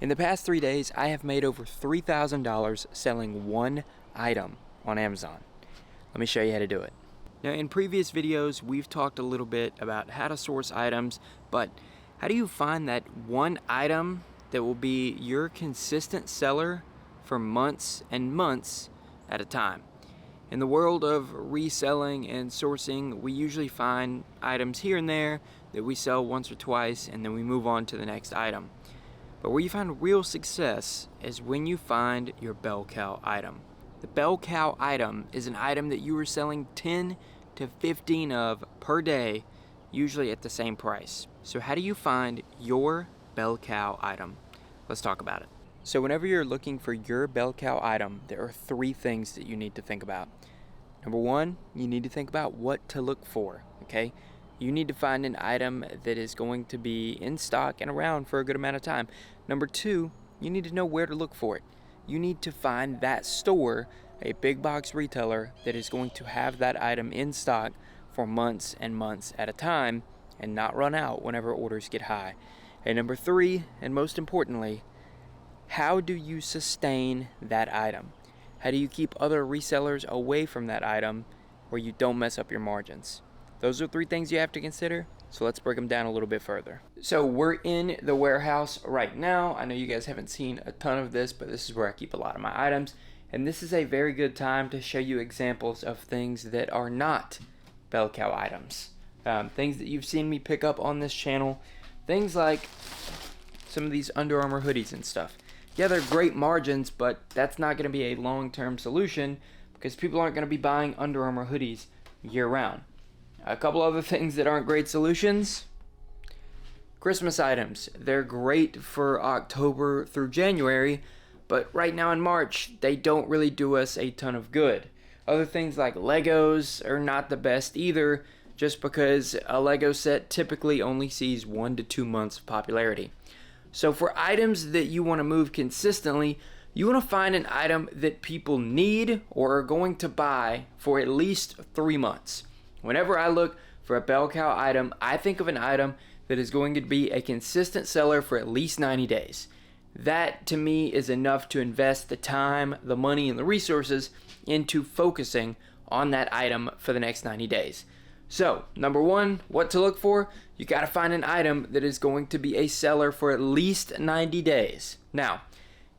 In the past 3 days, I have made over $3,000 selling one item on Amazon. Let me show you how to do it. Now, in previous videos, we've talked a little bit about how to source items, but how do you find that one item that will be your consistent seller for months and months at a time? In the world of reselling and sourcing, we usually find items here and there that we sell once or twice, and then we move on to the next item. But where you find real success is when you find your bell cow item. The bell cow item is an item that you are selling 10 to 15 of per day, usually at the same price. So how do you find your bell cow item? Let's talk about it. So whenever you're looking for your bell cow item, there are three things that you need to think about. Number one, you need to think about what to look for, okay? You need to find an item that is going to be in stock and around for a good amount of time. Number two, you need to know where to look for it. You need to find that store, a big box retailer, that is going to have that item in stock for months and months at a time and not run out whenever orders get high. And number three, and most importantly, how do you sustain that item? How do you keep other resellers away from that item where you don't mess up your margins? Those are three things you have to consider, so let's break them down a little bit further. So we're in the warehouse right now. I know you guys haven't seen a ton of this, but this is where I keep a lot of my items. And this is a very good time to show you examples of things that are not bell cow items. Things that you've seen me pick up on this channel. Things like some of these Under Armour hoodies and stuff. Yeah, they're great margins, but that's not going to be a long-term solution because people aren't going to be buying Under Armour hoodies year-round. A couple other things that aren't great solutions. Christmas items. They're great for October through January, but right now in March, they don't really do us a ton of good. Other things like Legos are not the best either, just because a Lego set typically only sees 1 to 2 months of popularity. So for items that you want to move consistently, you want to find an item that people need or are going to buy for at least 3 months. Whenever I look for a bell cow item, I think of an item that is going to be a consistent seller for at least 90 days. That to me is enough to invest the time, the money, and the resources into focusing on that item for the next 90 days. So, number one, what to look for? You got to find an item that is going to be a seller for at least 90 days. Now,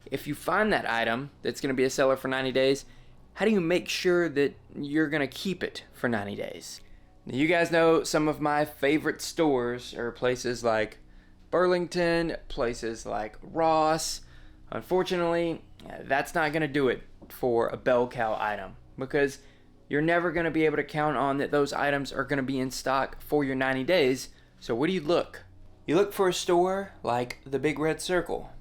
if you find that item that's going to be a seller for 90 days, how do you make sure that you're going to keep it for 90 days? Now, you guys know some of my favorite stores are places like Burlington, places like Ross. Unfortunately, that's not going to do it for a bell cow item because you're never going to be able to count on that those items are going to be in stock for your 90 days. So where do you look? You look for a store like the Big Red Circle.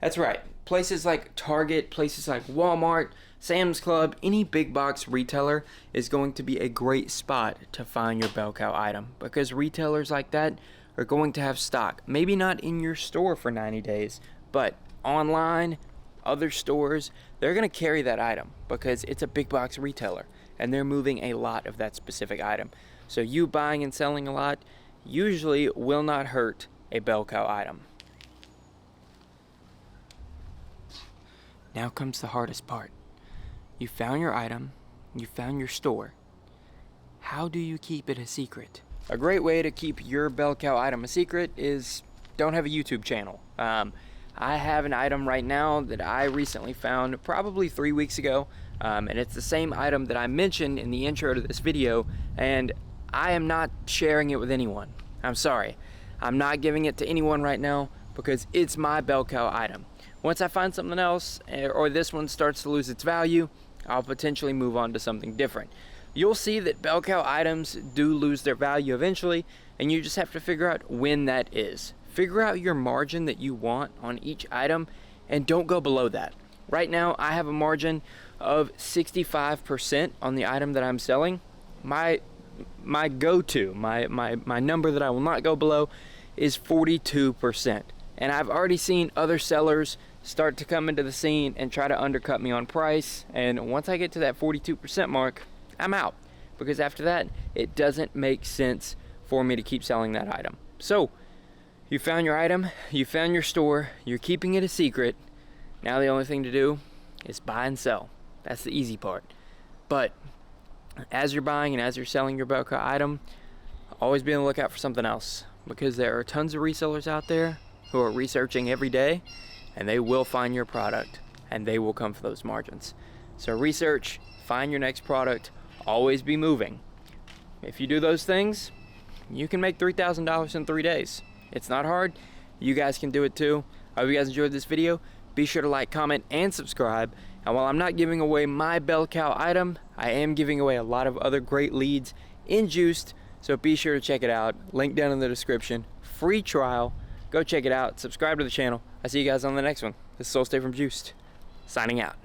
That's right. Places like Target, places like Walmart, Sam's Club, any big box retailer is going to be a great spot to find your bell cow item because retailers like that are going to have stock. Maybe not in your store for 90 days, but online, other stores, they're going to carry that item because it's a big box retailer and they're moving a lot of that specific item. So you buying and selling a lot usually will not hurt a bell cow item. Now comes the hardest part. You found your item, you found your store. How do you keep it a secret? A great way to keep your bell cow item a secret is don't have a YouTube channel. I have an item right now that I recently found probably 3 weeks ago, and it's the same item that I mentioned in the intro to this video, and I am not sharing it with anyone. I'm sorry. I'm not giving it to anyone right now because it's my bell cow item. Once I find something else, or this one starts to lose its value, I'll potentially move on to something different. You'll see that bell cow items do lose their value eventually, and you just have to figure out when that is. Figure out your margin that you want on each item, and don't go below that. Right now, I have a margin of 65% on the item that I'm selling. My go-to, my number that I will not go below is 42%. And I've already seen other sellers start to come into the scene and try to undercut me on price. And once I get to that 42% mark, I'm out. Because after that, it doesn't make sense for me to keep selling that item. So You found your item, you found your store, you're keeping it a secret. Now the only thing to do is buy and sell. That's the easy part. But as you're buying and as you're selling your bulk item, always be on the lookout for something else, because there are tons of resellers out there who are researching every day, and they will find your product and they will come for those margins. So research, find your next product, always be moving. If you do those things, you can make $3,000 in 3 days. It's not hard. You guys can do it too. I hope you guys enjoyed this video. Be sure to like, comment, and subscribe. And while I'm not giving away my bell cow item, I am giving away a lot of other great leads in Juiced. So be sure to check it out. Link down in the description. Free trial. Go check it out. Subscribe to the channel. I'll see you guys on the next one. This is Soul Stay from Juiced, signing out.